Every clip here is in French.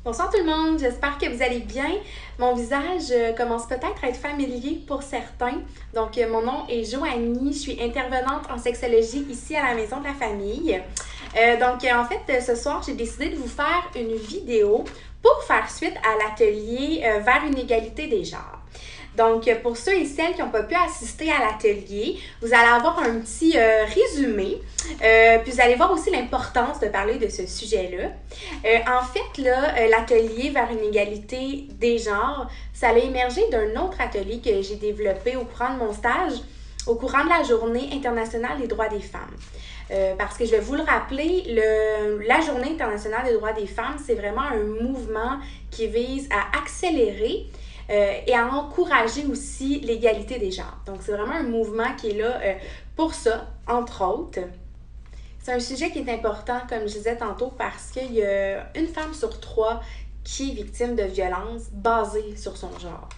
Bonsoir tout le monde, j'espère que vous allez bien. Mon visage commence peut-être à être familier pour certains. Donc, mon nom est Joanie, je suis intervenante en sexologie ici à la Maison de la Famille. En fait, ce soir, j'ai décidé de vous faire une vidéo pour faire suite à l'atelier vers une égalité des genres. Donc, pour ceux et celles qui n'ont pas pu assister à l'atelier, vous allez avoir un petit résumé. Puis vous allez voir aussi l'importance de parler de ce sujet-là. En fait, l'atelier vers une égalité des genres, ça a émergé d'un autre atelier que j'ai développé au courant de mon stage, au courant de la Journée internationale des droits des femmes. Parce que je vais vous le rappeler, la Journée internationale des droits des femmes, c'est vraiment un mouvement qui vise à accélérer et à encourager aussi l'égalité des genres. Donc, c'est vraiment un mouvement qui est là pour ça, entre autres. C'est un sujet qui est important, comme je disais tantôt, parce qu'il y a une femme sur 3 qui est victime de violences basées sur son genre.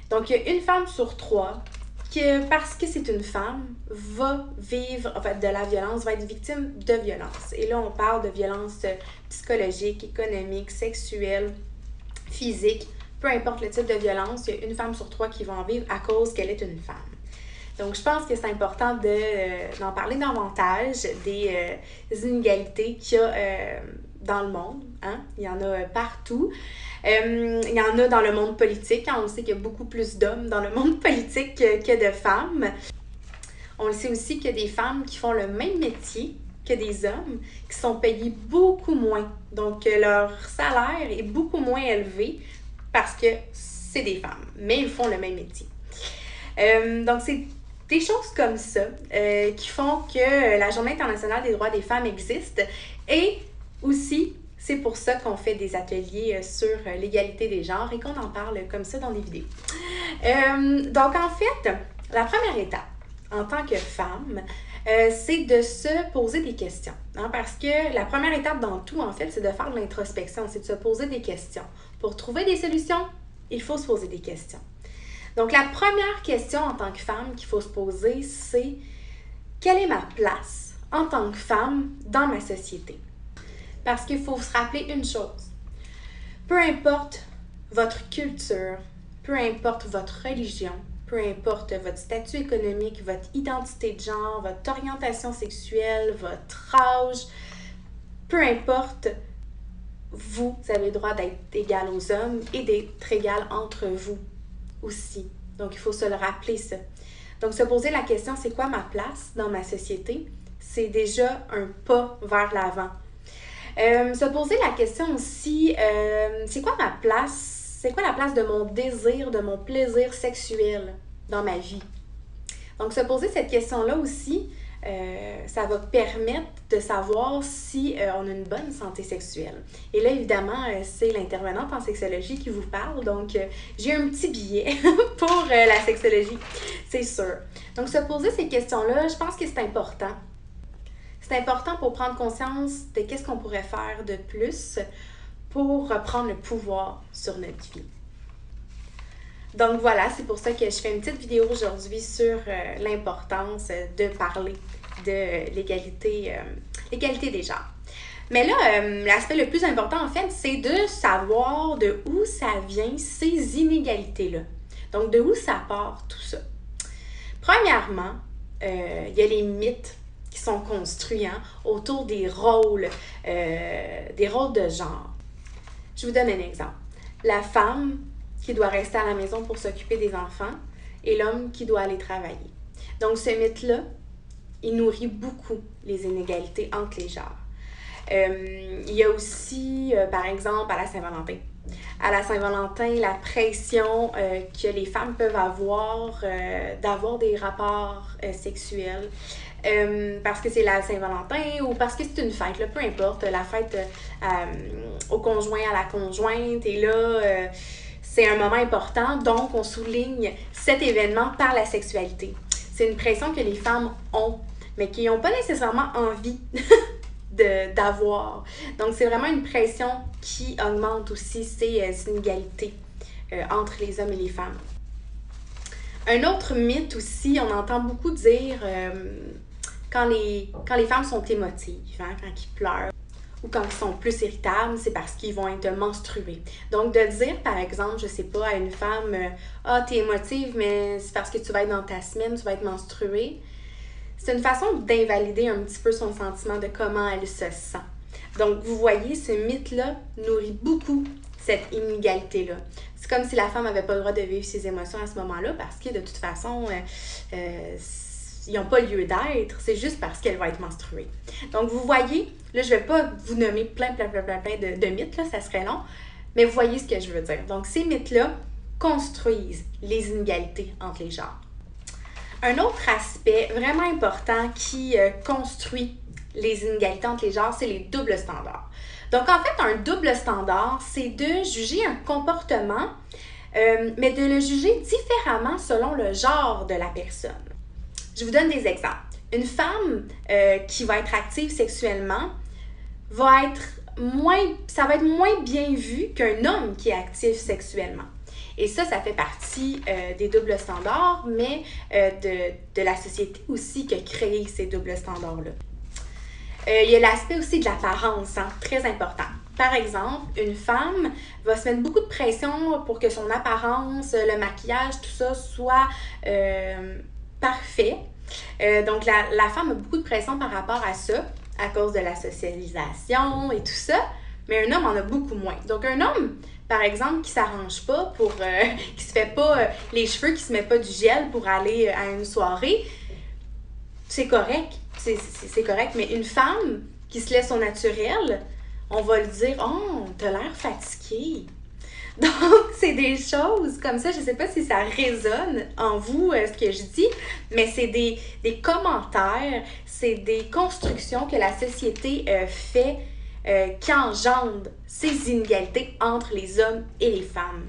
Donc, il y a une femme sur 3 qui, parce que c'est une femme, va vivre de la violence, va être victime de violence. Et là, on parle de violence psychologique, économique, sexuelle, physique. Peu importe le type de violence, il y a une femme sur 3 qui va en vivre à cause qu'elle est une femme. Donc, je pense que c'est important d'en parler davantage des inégalités qu'il y a dans le monde. Hein? Il y en a partout. Il y en a dans le monde politique. On sait qu'il y a beaucoup plus d'hommes dans le monde politique que de femmes. On le sait aussi qu'il y a des femmes qui font le même métier que des hommes, qui sont payés beaucoup moins. Donc, leur salaire est beaucoup moins élevé parce que c'est des femmes, mais ils font le même métier. Donc, c'est des choses comme ça qui font que la Journée internationale des droits des femmes existe. Et aussi, c'est pour ça qu'on fait des ateliers sur l'égalité des genres et qu'on en parle comme ça dans des vidéos. Donc, en fait, la première étape en tant que femme, c'est de se poser des questions. Hein, parce que la première étape dans tout, en fait, c'est de faire de l'introspection, c'est de se poser des questions. Pour trouver des solutions, il faut se poser des questions. Donc, la première question en tant que femme qu'il faut se poser, c'est quelle est ma place en tant que femme dans ma société? Parce qu'il faut se rappeler une chose. Peu importe votre culture, peu importe votre religion, peu importe votre statut économique, votre identité de genre, votre orientation sexuelle, votre âge, peu importe, vous avez le droit d'être égal aux hommes et d'être égal entre vous aussi. Donc, il faut se le rappeler, ça. Donc, se poser la question, c'est quoi ma place dans ma société? C'est déjà un pas vers l'avant. Se poser la question aussi, c'est quoi ma place? C'est quoi la place de mon désir, de mon plaisir sexuel dans ma vie? Donc, se poser cette question-là aussi, ça va permettre de savoir si on a une bonne santé sexuelle. Et là, évidemment, c'est l'intervenante en sexologie qui vous parle. Donc, j'ai un petit billet pour la sexologie, c'est sûr. Donc, se poser ces questions-là, je pense que c'est important. C'est important pour prendre conscience de qu'est-ce qu'on pourrait faire de plus pour reprendre le pouvoir sur notre vie. Donc voilà, c'est pour ça que je fais une petite vidéo aujourd'hui sur l'importance de parler de l'égalité des genres. Mais là, l'aspect le plus important en fait, c'est de savoir de où ça vient ces inégalités-là. Donc de où ça part tout ça. Premièrement, il y a les mythes qui sont construits autour des rôles de genre. Je vous donne un exemple. La femme qui doit rester à la maison pour s'occuper des enfants et l'homme qui doit aller travailler. Donc, ce mythe-là, il nourrit beaucoup les inégalités entre les genres. Il y a aussi, par exemple, à la Saint-Valentin. À la Saint-Valentin, la pression que les femmes peuvent avoir d'avoir des rapports sexuels parce que c'est la Saint-Valentin ou parce que c'est une fête, là, peu importe, la fête au conjoint, à la conjointe, et là, c'est un moment important, donc on souligne cet événement par la sexualité. C'est une pression que les femmes ont, mais qui n'ont pas nécessairement envie d'avoir. Donc, c'est vraiment une pression qui augmente aussi ces inégalités entre les hommes et les femmes. Un autre mythe aussi, on entend beaucoup dire quand les femmes sont émotives, hein, quand ils pleurent, ou quand ils sont plus irritables, c'est parce qu'ils vont être menstrués. Donc, de dire, par exemple, je sais pas, à une femme, ah, t'es émotive, mais c'est parce que tu vas être dans ta semaine, tu vas être menstruée. C'est une façon d'invalider un petit peu son sentiment de comment elle se sent. Donc, vous voyez, ce mythe-là nourrit beaucoup cette inégalité-là. C'est comme si la femme n'avait pas le droit de vivre ses émotions à ce moment-là parce que, de toute façon, ils n'ont pas lieu d'être. C'est juste parce qu'elle va être menstruée. Donc, vous voyez, là, je ne vais pas vous nommer plein de mythes, là, ça serait long, mais vous voyez ce que je veux dire. Donc, ces mythes-là construisent les inégalités entre les genres. Un autre aspect vraiment important qui construit les inégalités entre les genres, c'est les doubles standards. Donc, en fait, un double standard, c'est de juger un comportement, mais de le juger différemment selon le genre de la personne. Je vous donne des exemples. Une femme qui va être active sexuellement ça va être moins bien vu qu'un homme qui est actif sexuellement. Et ça fait partie des doubles standards, mais de la société aussi qui a créé ces doubles standards-là. Il y a l'aspect aussi de l'apparence, hein, très important. Par exemple, une femme va se mettre beaucoup de pression pour que son apparence, le maquillage, tout ça soit parfait. Donc, la femme a beaucoup de pression par rapport à ça, à cause de la socialisation et tout ça, mais un homme en a beaucoup moins. Donc, un homme, par exemple, qui s'arrange pas qui se fait pas les cheveux, qui se met pas du gel pour aller à une soirée, c'est correct. C'est correct, mais une femme qui se laisse au naturel, on va le dire, oh, t'as l'air fatiguée. Donc, c'est des choses comme ça, je sais pas si ça résonne en vous, ce que je dis, mais c'est des commentaires, c'est des constructions que la société fait qui engendrent ces inégalités entre les hommes et les femmes.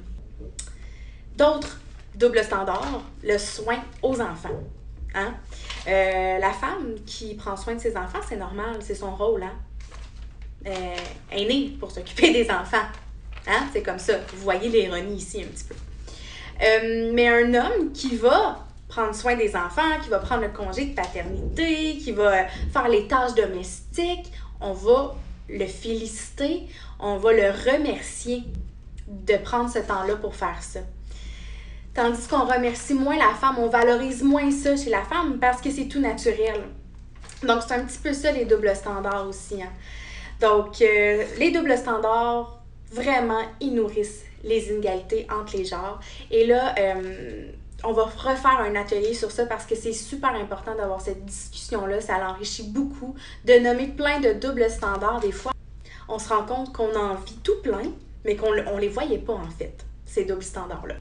D'autres doubles standards, le soin aux enfants. Hein? La femme qui prend soin de ses enfants, c'est normal, c'est son rôle. Hein? Elle est née pour s'occuper des enfants. Hein? C'est comme ça. Vous voyez l'ironie ici un petit peu. Mais un homme qui va prendre soin des enfants, qui va prendre le congé de paternité, qui va faire les tâches domestiques, on va le féliciter, on va le remercier de prendre ce temps-là pour faire ça. Tandis qu'on remercie moins la femme, on valorise moins ça chez la femme parce que c'est tout naturel. Donc, c'est un petit peu ça les doubles standards aussi. Hein? Donc, les doubles standards, vraiment, ils nourrissent les inégalités entre les genres. Et là, on va refaire un atelier sur ça parce que c'est super important d'avoir cette discussion-là. Ça l'enrichit beaucoup de nommer plein de doubles standards. Des fois, on se rend compte qu'on en vit tout plein, mais qu'on ne les voyait pas en fait, ces doubles standards-là.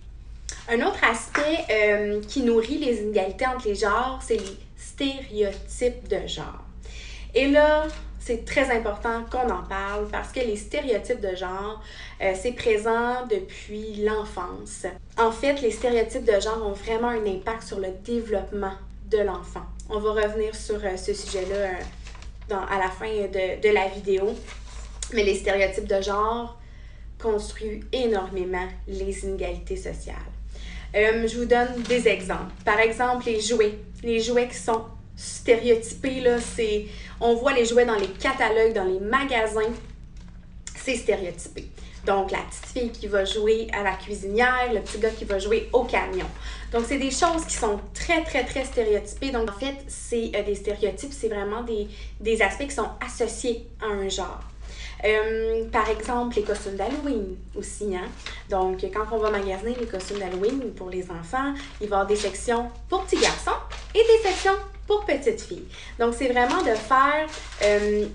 Un autre aspect qui nourrit les inégalités entre les genres, c'est les stéréotypes de genre. Et là, c'est très important qu'on en parle parce que les stéréotypes de genre, c'est présent depuis l'enfance. En fait, les stéréotypes de genre ont vraiment un impact sur le développement de l'enfant. On va revenir sur ce sujet-là à la fin de la vidéo. Mais les stéréotypes de genre construisent énormément les inégalités sociales. Je vous donne des exemples. Par exemple, les jouets. Les jouets qui sont stéréotypés, là, on voit les jouets dans les catalogues, dans les magasins, c'est stéréotypé. Donc, la petite fille qui va jouer à la cuisinière, le petit gars qui va jouer au camion. Donc, c'est des choses qui sont très stéréotypées. Donc, en fait, c'est des stéréotypes, c'est vraiment des aspects qui sont associés à un genre. Par exemple, les costumes d'Halloween aussi. Hein? Donc, quand on va magasiner les costumes d'Halloween pour les enfants, il va y avoir des sections pour petits garçons et des sections pour petites filles. Donc, c'est vraiment de faire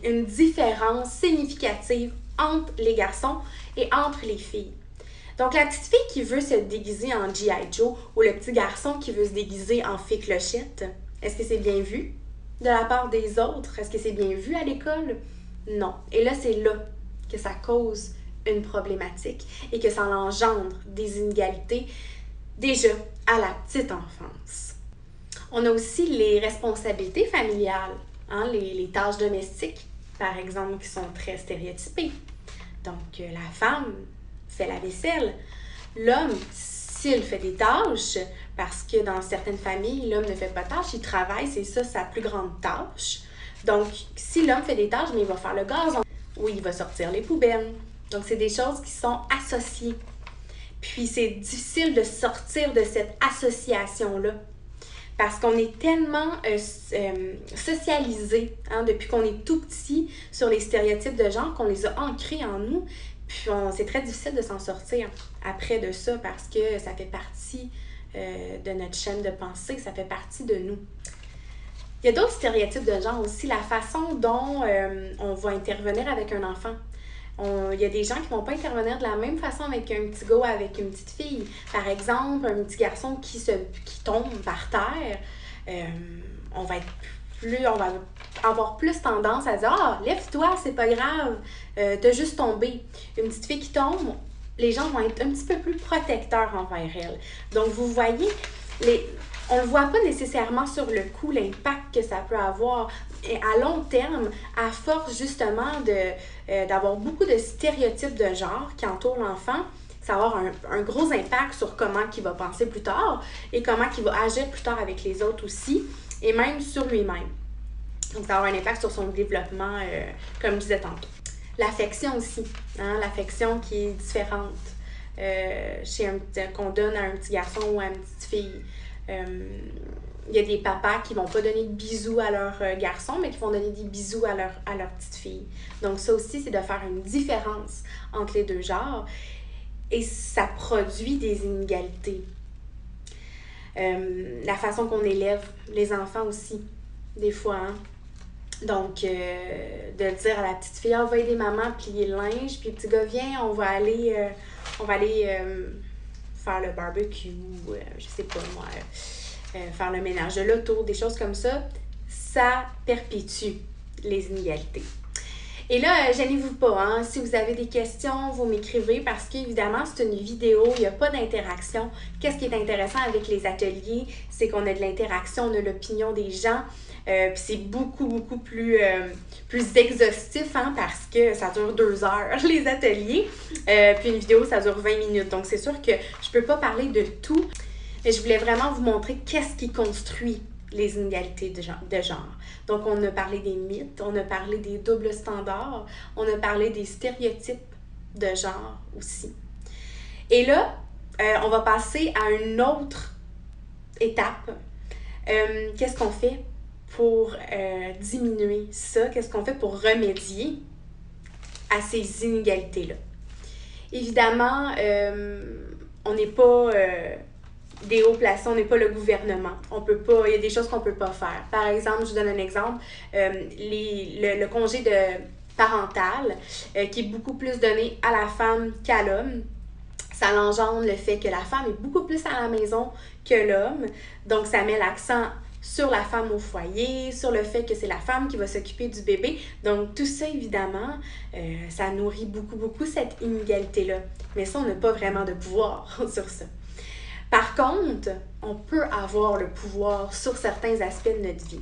une différence significative entre les garçons et entre les filles. Donc, la petite fille qui veut se déguiser en G.I. Joe ou le petit garçon qui veut se déguiser en fée clochette, est-ce que c'est bien vu de la part des autres? Est-ce que c'est bien vu à l'école? Non. Et là, c'est là que ça cause une problématique et que ça engendre des inégalités déjà à la petite enfance. On a aussi les responsabilités familiales, hein, les tâches domestiques, par exemple, qui sont très stéréotypées. Donc, la femme fait la vaisselle. L'homme, s'il fait des tâches, parce que dans certaines familles, l'homme ne fait pas de tâches, il travaille, c'est ça sa plus grande tâche. Donc, si l'homme fait des tâches, mais il va faire le gazon, ou il va sortir les poubelles. Donc, c'est des choses qui sont associées. Puis, c'est difficile de sortir de cette association-là. Parce qu'on est tellement socialisé depuis qu'on est tout petit sur les stéréotypes de genre qu'on les a ancrés en nous. Puis c'est très difficile de s'en sortir après de ça parce que ça fait partie de notre chaîne de pensée, ça fait partie de nous. Il y a d'autres stéréotypes de genre aussi, la façon dont on va intervenir avec un enfant. Il y a des gens qui ne vont pas intervenir de la même façon avec un petit gars ou avec une petite fille. Par exemple, un petit garçon qui tombe par terre, on va avoir plus tendance à dire « Ah, lève-toi, c'est pas grave, t'as juste tombé. » Une petite fille qui tombe, les gens vont être un petit peu plus protecteurs envers elle. Donc, vous voyez, on ne le voit pas nécessairement sur le coup, l'impact que ça peut avoir. Et à long terme, à force justement d'avoir beaucoup de stéréotypes de genre qui entourent l'enfant, ça va avoir un gros impact sur comment il va penser plus tard et comment il va agir plus tard avec les autres aussi, et même sur lui-même. Donc, ça va avoir un impact sur son développement, comme je disais tantôt. L'affection aussi, l'affection qui est différente qu'on donne à un petit garçon ou à une petite fille. Il y a des papas qui vont pas donner de bisous à leur garçon, mais qui vont donner des bisous à leur petite fille. Donc ça aussi, c'est de faire une différence entre les deux genres. Et ça produit des inégalités. La façon qu'on élève les enfants aussi, des fois. Donc, de dire à la petite fille, va aider maman à plier le linge, puis le petit gars, viens, on va aller faire le barbecue, je sais pas moi, faire le ménage de l'auto, des choses comme ça, ça perpétue les inégalités. Et là, gênez-vous pas, si vous avez des questions, vous m'écrivez parce qu'évidemment, c'est une vidéo, il n'y a pas d'interaction. Qu'est-ce qui est intéressant avec les ateliers, c'est qu'on a de l'interaction, on a l'opinion des gens, puis c'est beaucoup plus exhaustif parce que ça dure 2 heures, les ateliers, puis une vidéo, ça dure 20 minutes. Donc, c'est sûr que je peux pas parler de tout, mais je voulais vraiment vous montrer qu'est-ce qui construit les inégalités de genre. Donc, on a parlé des mythes, on a parlé des doubles standards, on a parlé des stéréotypes de genre aussi. Et là, on va passer à une autre étape. Qu'est-ce qu'on fait pour diminuer ça? Qu'est-ce qu'on fait pour remédier à ces inégalités-là? Évidemment, on n'est pas des hauts placés, on n'est pas le gouvernement. On peut pas, il y a des choses qu'on peut pas faire. Par exemple, je vous donne un exemple, le congé parental qui est beaucoup plus donné à la femme qu'à l'homme. Ça engendre le fait que la femme est beaucoup plus à la maison que l'homme. Donc, ça met l'accent sur la femme au foyer, sur le fait que c'est la femme qui va s'occuper du bébé. Donc, tout ça, évidemment, ça nourrit beaucoup cette inégalité-là. Mais ça, on n'a pas vraiment de pouvoir sur ça. Par contre, on peut avoir le pouvoir sur certains aspects de notre vie.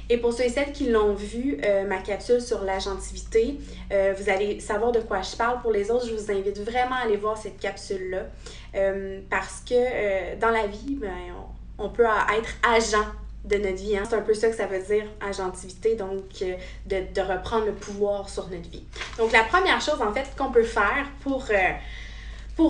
Et pour ceux et celles qui l'ont vu, ma capsule sur l'agentivité, vous allez savoir de quoi je parle. Pour les autres, je vous invite vraiment à aller voir cette capsule-là parce que dans la vie, on peut être agent de notre vie. C'est un peu ça que ça veut dire, agentivité, donc de reprendre le pouvoir sur notre vie. Donc, la première chose, en fait, qu'on peut faire pour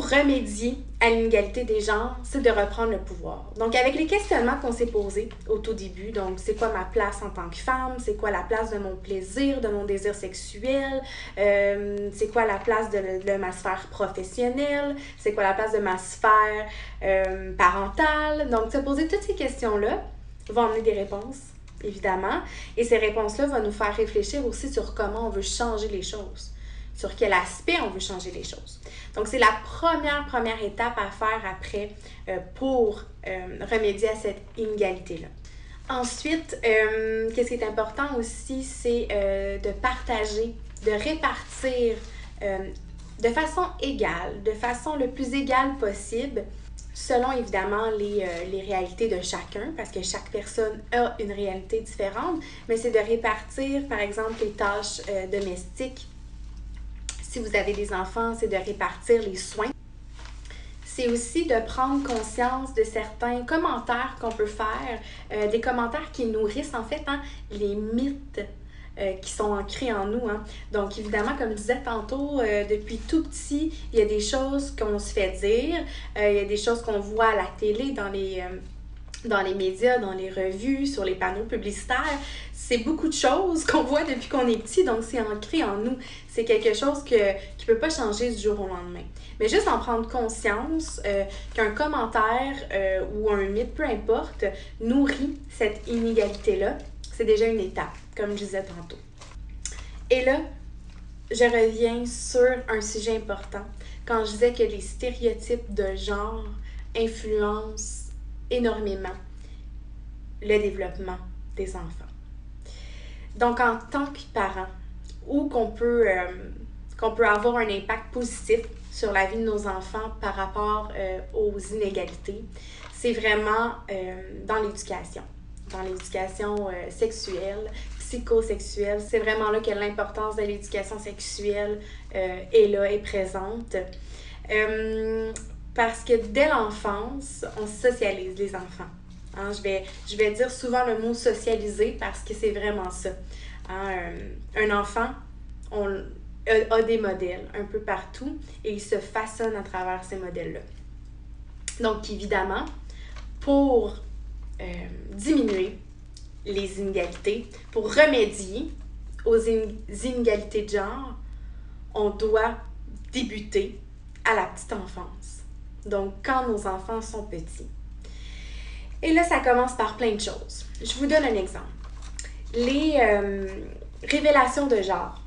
remédier à l'inégalité des genres, c'est de reprendre le pouvoir. Donc, avec les questionnements qu'on s'est posés au tout début, donc, c'est quoi ma place en tant que femme? C'est quoi la place de mon plaisir, de mon désir sexuel? C'est quoi la place de ma sphère professionnelle? C'est quoi la place de ma sphère parentale? Donc, se poser toutes ces questions-là va emmener des réponses, évidemment. Et ces réponses-là vont nous faire réfléchir aussi sur comment on veut changer les choses. Sur quel aspect on veut changer les choses. Donc, c'est la première étape à faire après pour remédier à cette inégalité-là. Ensuite, qu'est-ce qui est important aussi, c'est de partager, de répartir de façon égale, de façon le plus égale possible, selon évidemment les réalités de chacun, parce que chaque personne a une réalité différente, mais c'est de répartir, par exemple, les tâches domestiques. Si vous avez des enfants, c'est de répartir les soins. C'est aussi de prendre conscience de certains commentaires qu'on peut faire, des commentaires qui nourrissent en fait les mythes qui sont ancrées en nous. Hein. Donc, évidemment, comme je disais tantôt, depuis tout petit, il y a des choses qu'on se fait dire, il y a des choses qu'on voit à la télé, dans les médias, dans les revues, sur les panneaux publicitaires. C'est beaucoup de choses qu'on voit depuis qu'on est petit, donc c'est ancré en nous. C'est quelque chose qui ne peut pas changer du jour au lendemain. Mais juste en prendre conscience qu'un commentaire ou un mythe, peu importe, nourrit cette inégalité-là, c'est déjà une étape, comme je disais tantôt. Et là, je reviens sur un sujet important. Quand je disais que les stéréotypes de genre influencent énormément le développement des enfants. Donc, en tant que parent, ou qu'on peut avoir un impact positif sur la vie de nos enfants par rapport aux inégalités, c'est vraiment dans l'éducation. Dans l'éducation sexuelle, psychosexuelle. C'est vraiment là que l'importance de l'éducation sexuelle est présente. Parce que dès l'enfance, on socialise les enfants. Hein, je vais dire souvent le mot socialiser parce que c'est vraiment ça. Hein, un enfant a des modèles un peu partout et il se façonne à travers ces modèles-là. Donc, évidemment, pour diminuer les inégalités, pour remédier aux inégalités de genre, on doit débuter à la petite enfance. Donc, quand nos enfants sont petits. Et là, ça commence par plein de choses. Je vous donne un exemple. Les révélations de genre.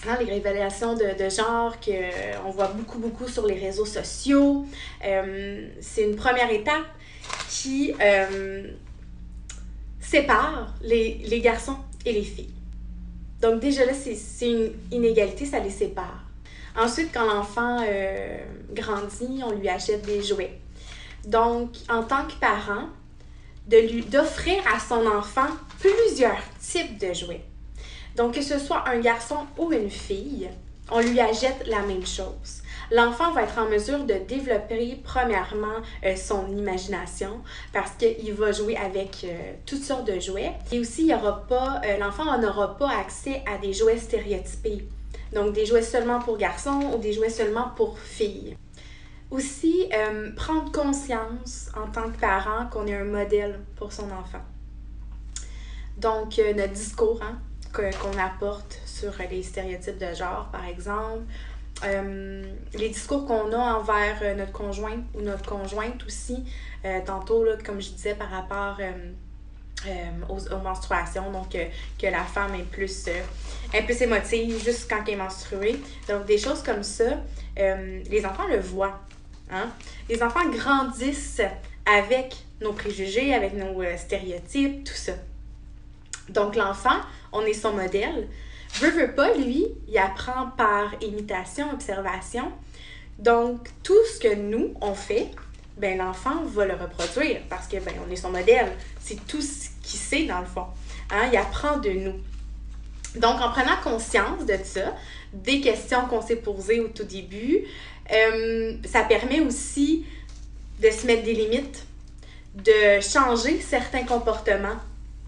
Hein, les révélations de genre qu'on voit beaucoup sur les réseaux sociaux. C'est une première étape qui sépare les garçons et les filles. Donc déjà là, c'est une inégalité, ça les sépare. Ensuite, quand l'enfant grandit, on lui achète des jouets. Donc, en tant que parent, d'offrir à son enfant plusieurs types de jouets. Donc, que ce soit un garçon ou une fille, on lui achète la même chose. L'enfant va être en mesure de développer premièrement son imagination parce qu'il va jouer avec toutes sortes de jouets. Et aussi, l'enfant n'aura pas accès à des jouets stéréotypés. Donc, des jouets seulement pour garçons ou des jouets seulement pour filles. Aussi, prendre conscience en tant que parent qu'on est un modèle pour son enfant. Donc, notre discours qu'on apporte sur les stéréotypes de genre, par exemple, les discours qu'on a envers notre conjoint ou notre conjointe aussi, tantôt, là, comme je disais, par rapport aux menstruations, donc que la femme est plus émotive juste quand elle est menstruée. Donc, des choses comme ça, les enfants le voient. Hein? Les enfants grandissent avec nos préjugés, avec nos stéréotypes, tout ça. Donc, l'enfant, on est son modèle. Veut pas, lui, il apprend par imitation, observation. Donc, tout ce que nous, on fait, ben l'enfant va le reproduire parce que on est son modèle. C'est tout ce qu'il sait, dans le fond. Hein? Il apprend de nous. Donc, en prenant conscience de ça, des questions qu'on s'est posées au tout début, ça permet aussi de se mettre des limites, de changer certains comportements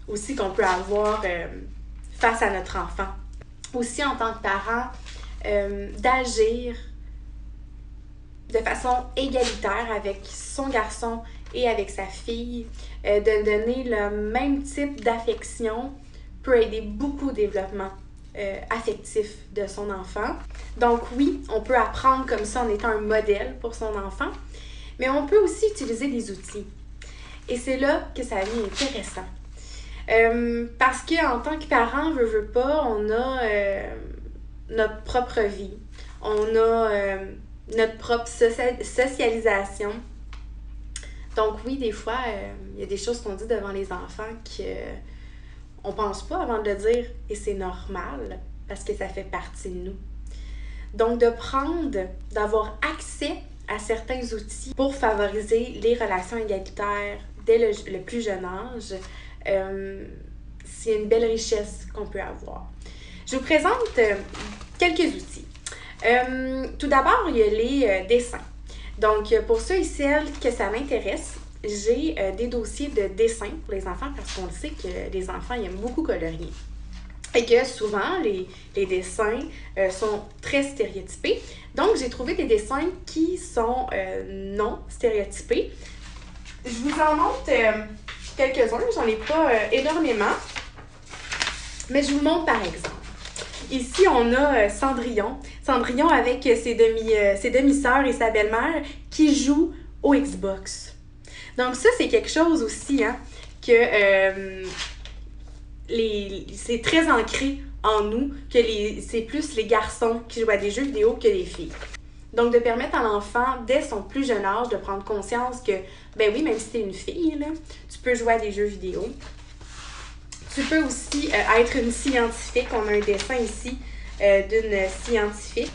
aussi qu'on peut avoir face à notre enfant. Aussi, en tant que parent, d'agir de façon égalitaire avec son garçon et avec sa fille, de donner le même type d'affection peut aider beaucoup au développement affectif de son enfant. Donc oui, on peut apprendre comme ça en étant un modèle pour son enfant, mais on peut aussi utiliser des outils. Et c'est là que ça devient intéressant. Parce qu'en tant que parent, veut pas, on a notre propre vie. On a notre propre socialisation. Donc oui, des fois, il y a des choses qu'on dit devant les enfants qu'on pense pas avant de le dire et c'est normal parce que ça fait partie de nous. Donc d'avoir accès à certains outils pour favoriser les relations égalitaires dès le plus jeune âge, c'est une belle richesse qu'on peut avoir. Je vous présente quelques outils. Tout d'abord, il y a les dessins. Donc, pour ceux et celles que ça m'intéresse, j'ai des dossiers de dessins pour les enfants parce qu'on le sait que les enfants ils aiment beaucoup colorier. et que souvent, les dessins sont très stéréotypés. Donc, j'ai trouvé des dessins qui sont non stéréotypés. Je vous en montre quelques-uns, j'en ai pas énormément, mais je vous montre par exemple. Ici, on a Cendrillon. Cendrillon avec ses demi-sœurs et sa belle-mère qui jouent au Xbox. Donc ça, c'est quelque chose aussi, hein, que c'est très ancré en nous, que c'est plus les garçons qui jouent à des jeux vidéo que les filles. Donc, de permettre à l'enfant, dès son plus jeune âge, de prendre conscience que, ben oui, même si t'es une fille, là, tu peux jouer à des jeux vidéo. Tu peux aussi être une scientifique. On a un dessin ici d'une scientifique.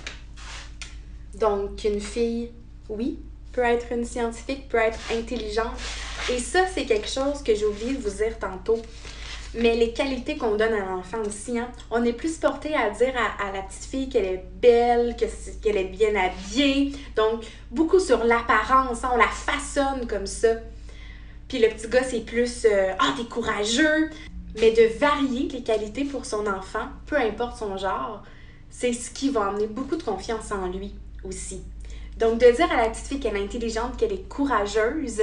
Donc, une fille, oui, peut être une scientifique, peut être intelligente. Et ça, c'est quelque chose que j'ai oublié de vous dire tantôt. Mais les qualités qu'on donne à l'enfant aussi, hein, on est plus porté à dire à la petite fille qu'elle est belle, qu'elle est bien habillée. Donc, beaucoup sur l'apparence, hein, on la façonne comme ça. Puis le petit gars, c'est plus « Ah, t'es courageux ». Mais de varier les qualités pour son enfant, peu importe son genre, c'est ce qui va amener beaucoup de confiance en lui aussi. Donc, de dire à la petite fille qu'elle est intelligente, qu'elle est courageuse,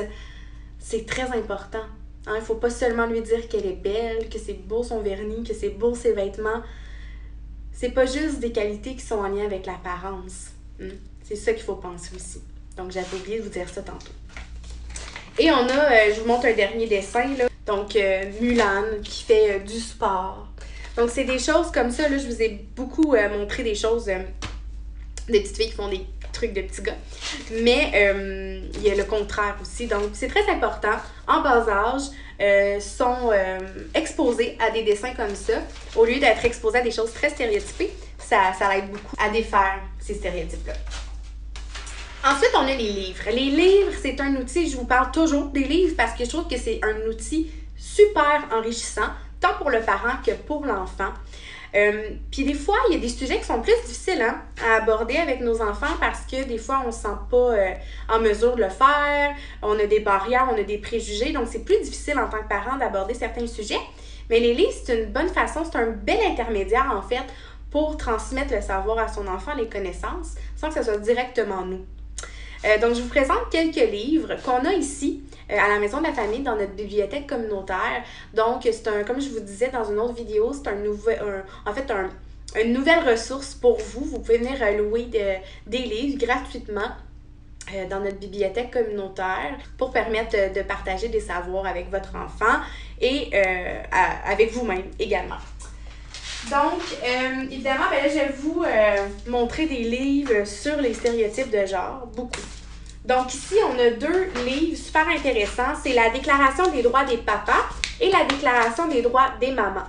c'est très important. Il ne faut pas seulement lui dire qu'elle est belle, que c'est beau son vernis, que c'est beau ses vêtements. C'est pas juste des qualités qui sont en lien avec l'apparence. C'est ça qu'il faut penser aussi. Donc, j'avais oublié de vous dire ça tantôt. Et on a, je vous montre un dernier dessin, là. Donc, Mulan qui fait du sport. Donc, c'est des choses comme ça. Là, je vous ai beaucoup montré des choses des petites filles qui font des trucs de petits gars. Mais il y a le contraire aussi. Donc, c'est très important. En bas âge, sont exposés à des dessins comme ça. Au lieu d'être exposés à des choses très stéréotypées, ça l'aide beaucoup à défaire ces stéréotypes-là. Ensuite, on a les livres. Les livres, c'est un outil, je vous parle toujours des livres parce que je trouve que c'est un outil super enrichissant, tant pour le parent que pour l'enfant. Puis des fois, il y a des sujets qui sont plus difficiles à aborder avec nos enfants parce que des fois, on ne se sent pas en mesure de le faire, on a des barrières, on a des préjugés, donc c'est plus difficile en tant que parent d'aborder certains sujets. Mais les livres, c'est une bonne façon, c'est un bel intermédiaire en fait pour transmettre le savoir à son enfant, les connaissances, sans que ce soit directement nous. Donc, je vous présente quelques livres qu'on a ici à la Maison de la Famille dans notre bibliothèque communautaire. Donc, c'est un, comme je vous disais dans une autre vidéo, c'est une nouvelle ressource pour vous. Vous pouvez venir louer des livres gratuitement dans notre bibliothèque communautaire pour permettre de partager des savoirs avec votre enfant et avec vous-même également. Donc, évidemment, là, je vais vous montrer des livres sur les stéréotypes de genre, beaucoup. Donc, ici, on a deux livres super intéressants. C'est la Déclaration des droits des papas et la Déclaration des droits des mamans.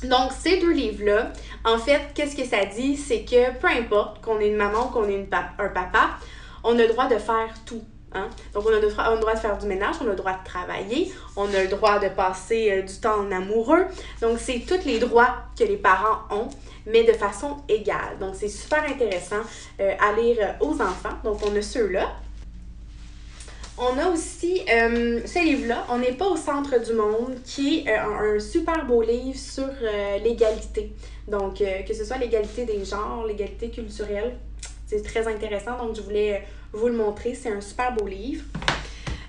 Donc, ces deux livres-là, en fait, qu'est-ce que ça dit? C'est que peu importe qu'on ait une maman ou qu'on ait un papa, on a le droit de faire tout. Hein? Donc, on a le droit de faire du ménage, on a le droit de travailler, on a le droit de passer du temps en amoureux. Donc, c'est tous les droits que les parents ont, mais de façon égale. Donc, c'est super intéressant à lire aux enfants. Donc, on a ceux-là. On a aussi ce livre-là, On n'est pas au centre du monde, qui est un super beau livre sur l'égalité. Donc, que ce soit l'égalité des genres, l'égalité culturelle, c'est très intéressant. Donc, je voulais vous le montrer. C'est un super beau livre.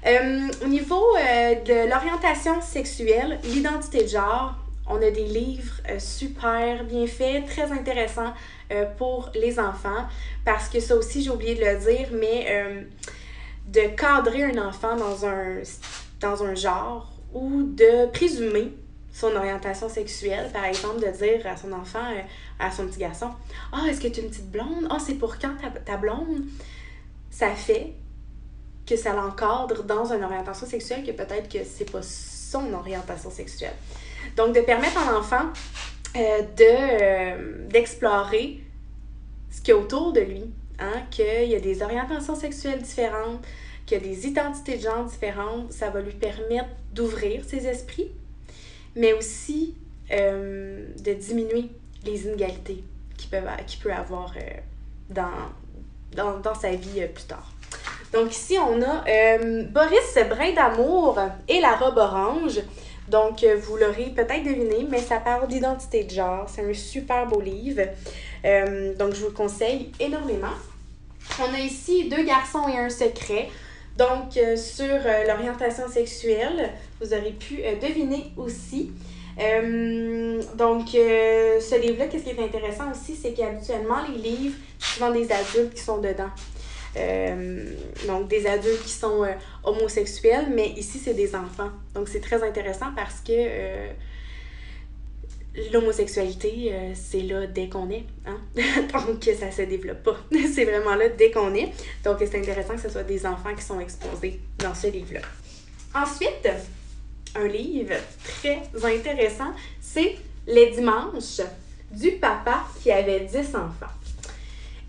Au niveau de l'orientation sexuelle, l'identité de genre, on a des livres super bien faits, très intéressants pour les enfants. Parce que ça aussi, j'ai oublié de le dire, mais de cadrer un enfant dans un genre ou de présumer son orientation sexuelle, par exemple, de dire à son enfant, à son petit garçon, « Ah, est-ce que tu es une petite blonde? Ah, c'est pour quand ta blonde? » Ça fait que ça l'encadre dans une orientation sexuelle que peut-être que c'est pas son orientation sexuelle. Donc, de permettre à l'enfant d'explorer ce qu'il y a autour de lui, hein, qu'il y a des orientations sexuelles différentes, qu'il y a des identités de genre différentes, ça va lui permettre d'ouvrir ses esprits, mais aussi de diminuer les inégalités qu'il peut avoir dans sa vie plus tard. Donc ici, on a Boris Brin d'amour et la robe orange. Donc, vous l'aurez peut-être deviné, mais ça parle d'identité de genre. C'est un super beau livre. Donc, je vous le conseille énormément. On a ici 2 garçons et un secret. Donc, sur l'orientation sexuelle, vous aurez pu deviner aussi. Ce livre-là, qu'est-ce qui est intéressant aussi, c'est qu'habituellement, les livres, c'est souvent des adultes qui sont dedans. Donc, des adultes qui sont homosexuels, mais ici, c'est des enfants. Donc, c'est très intéressant parce que l'homosexualité, c'est là dès qu'on est. Hein? Donc, ça se développe pas. C'est vraiment là dès qu'on est. Donc, c'est intéressant que ce soit des enfants qui sont exposés dans ce livre-là. Ensuite, un livre très intéressant, c'est Les dimanches du papa qui avait 10 enfants.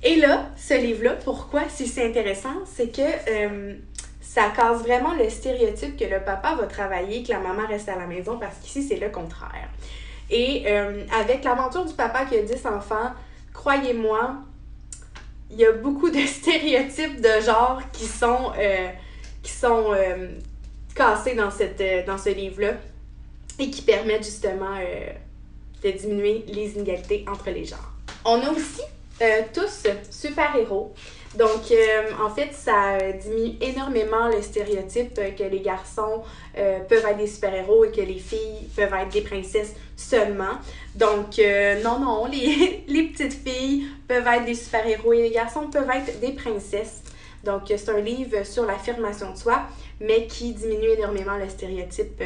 Et là, ce livre-là, pourquoi c'est si intéressant? C'est que ça casse vraiment le stéréotype que le papa va travailler, que la maman reste à la maison, parce qu'ici, c'est le contraire. Et avec l'aventure du papa qui a 10 enfants, croyez-moi, il y a beaucoup de stéréotypes de genre qui sont cassés dans ce livre-là et qui permettent justement de diminuer les inégalités entre les genres. On a aussi tous super-héros. Donc, en fait, ça diminue énormément le stéréotype que les garçons peuvent être des super-héros et que les filles peuvent être des princesses seulement. Donc, non, les petites filles peuvent être des super-héros et les garçons peuvent être des princesses. Donc, c'est un livre sur l'affirmation de soi, mais qui diminue énormément le stéréotype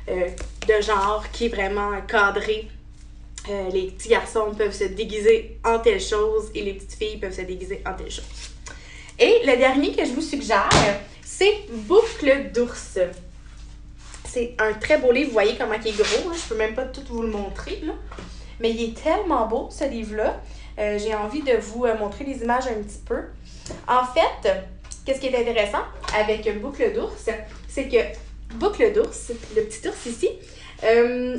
de genre, qui est vraiment cadré. Les petits garçons peuvent se déguiser en telle chose et les petites filles peuvent se déguiser en telle chose. Et le dernier que je vous suggère, c'est Boucle d'ours. C'est un très beau livre, vous voyez comment il est gros, hein? Je peux même pas tout vous le montrer, là. Mais il est tellement beau, ce livre-là. J'ai envie de vous montrer les images un petit peu. En fait, qu'est-ce qui est intéressant avec Boucle d'ours, c'est que Boucle d'ours, le petit ours ici,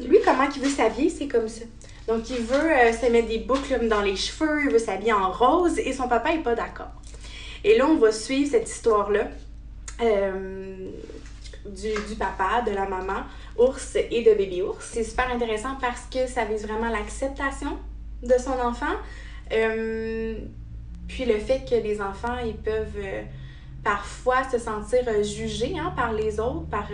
lui, comment il veut s'habiller, c'est comme ça. Donc, il veut se mettre des boucles dans les cheveux, il veut s'habiller en rose et son papa n'est pas d'accord. Et là, on va suivre cette histoire-là du papa, de la maman, ours et de bébé ours. C'est super intéressant parce que ça vise vraiment l'acceptation de son enfant. Puis le fait que les enfants, ils peuvent parfois se sentir jugés par les autres, par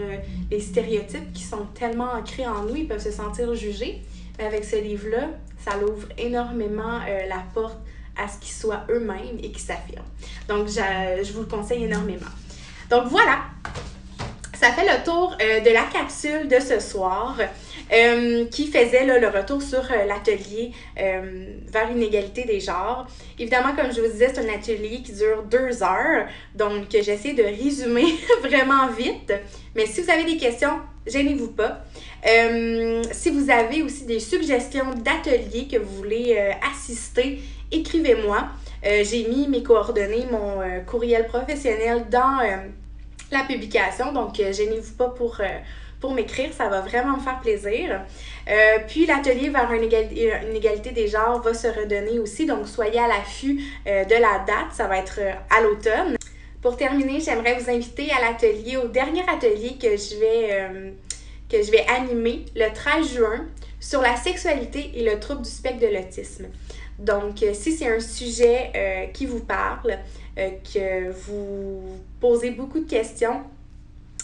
les stéréotypes qui sont tellement ancrés en nous, ils peuvent se sentir jugés. Mais avec ce livre-là, ça l'ouvre énormément la porte à ce qu'ils soient eux-mêmes et qu'ils s'affirment. Donc, je vous le conseille énormément. Donc, voilà! Ça fait le tour de la capsule de ce soir qui faisait là, le retour sur l'atelier vers une égalité des genres. Évidemment, comme je vous disais, c'est un atelier qui dure 2 heures. Donc, j'essaie de résumer vraiment vite. Mais si vous avez des questions, gênez-vous pas. Si vous avez aussi des suggestions d'ateliers que vous voulez assister, écrivez-moi. J'ai mis mes coordonnées, mon courriel professionnel dans la publication. Donc, gênez-vous pas pour m'écrire, ça va vraiment me faire plaisir. Puis l'atelier vers une égalité des genres va se redonner aussi, donc soyez à l'affût de la date, ça va être à l'automne. Pour terminer, j'aimerais vous inviter à l'atelier, au dernier atelier que je vais animer le 13 juin sur la sexualité et le trouble du spectre de l'autisme. Donc, si c'est un sujet qui vous parle, que vous posez beaucoup de questions,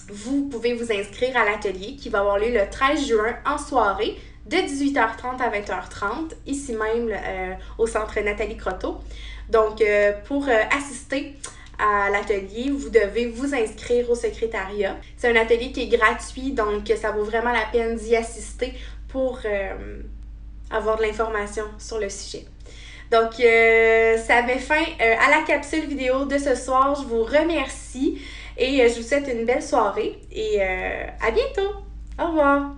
vous pouvez vous inscrire à l'atelier qui va avoir lieu le 13 juin en soirée de 18h30 à 20h30, ici même au centre Nathalie Croteau. Donc, pour assister à l'atelier, vous devez vous inscrire au secrétariat. C'est un atelier qui est gratuit, donc ça vaut vraiment la peine d'y assister pour avoir de l'information sur le sujet. Donc, ça met fin à la capsule vidéo de ce soir. Je vous remercie et je vous souhaite une belle soirée et à bientôt. Au revoir!